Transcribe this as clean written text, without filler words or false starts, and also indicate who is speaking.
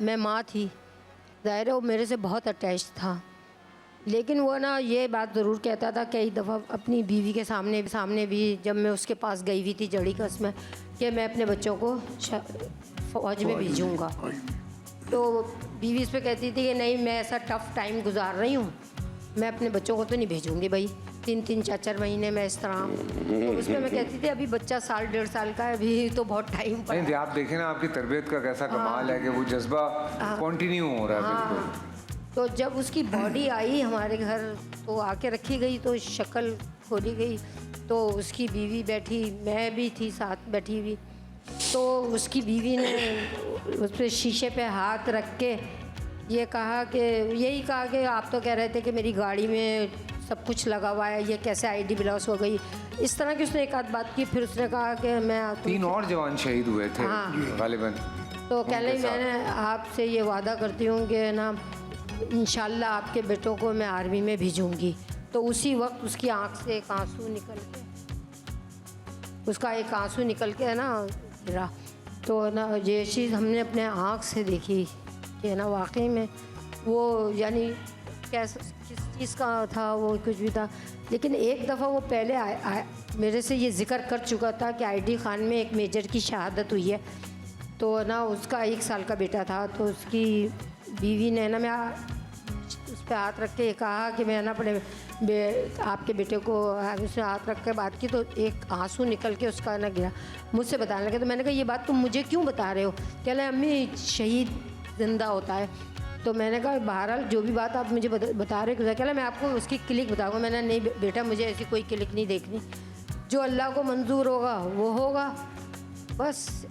Speaker 1: मैं माँ थी, ज़ाहिर है वो मेरे से बहुत अटैच था, लेकिन वो ना ये बात ज़रूर कहता था कई दफ़ा अपनी बीवी के सामने भी, जब मैं उसके पास गई हुई थी जड़ी कस में, कि मैं अपने बच्चों को फ़ौज में भेजूँगा। तो बीवी इस पर कहती थी कि नहीं, मैं ऐसा टफ़ टाइम गुजार रही हूँ, मैं अपने बच्चों को तो नहीं भेजूँगी भाई, 3-3 4-4 महीने में इस तरह। तो उसमें मैं कहती थी अभी बच्चा 1.5 साल का है, अभी तो बहुत टाइम पड़ा।
Speaker 2: नहीं, आप देखें ना आपकी तरबियत का कैसा कमाल है कि वो जज्बा कंटिन्यू हो रहा है। बिल्कुल।
Speaker 1: तो जब उसकी बॉडी आई हमारे घर, तो आके रखी गई, तो शक्ल खोली गई, तो उसकी बीवी बैठी, मैं भी थी साथ बैठी हुई, तो उसकी बीवी ने उस पर शीशे पे हाथ रख के ये कहा कि, यही कहा कि आप तो कह रहे थे कि मेरी गाड़ी में सब कुछ लगा हुआ है, ये कैसे आईडी ब्लॉस हो गई, इस तरह की उसने एक आध बात की। फिर उसने कहा कि मैं
Speaker 2: 3 और जवान शहीद हुए थे गालिबन।
Speaker 1: तो कह रही मैंने आपसे ये वादा करती हूँ कि ना इंशाल्लाह आपके बेटों को मैं आर्मी में भेजूँगी। तो उसी वक्त उसकी आँख से एक आंसू निकल के ना गिरा। तो ना ये चीज़ हमने अपने आँख से देखी कि ना वाकई में वो, यानी कैसा किस चीज़ का था वो, कुछ भी था। लेकिन एक दफ़ा वो पहले मेरे से ये ज़िक्र कर चुका था कि आईडी खान में एक मेजर की शहादत हुई है, तो ना उसका 1 साल का बेटा था। तो उसकी बीवी ने ना, मैं उस पर हाथ रख के कहा कि मैं ना अपने आपके बेटे को, उसने हाथ रख के बात की, तो एक आंसू निकल के उसका ना गिरा, मुझसे बताने लगे। तो मैंने कहा ये बात तुम मुझे क्यों बता रहे हो? कह रहे अम्मी शहीद ज़िंदा होता है। तो मैंने कहा बहरहाल जो भी बात आप मुझे बता रहे हो, क्या मैं आपको उसकी क्लिक बताऊँगा। मैंने नहीं बेटा, मुझे ऐसी कोई क्लिक नहीं देखनी, जो अल्लाह को मंजूर होगा वो होगा, बस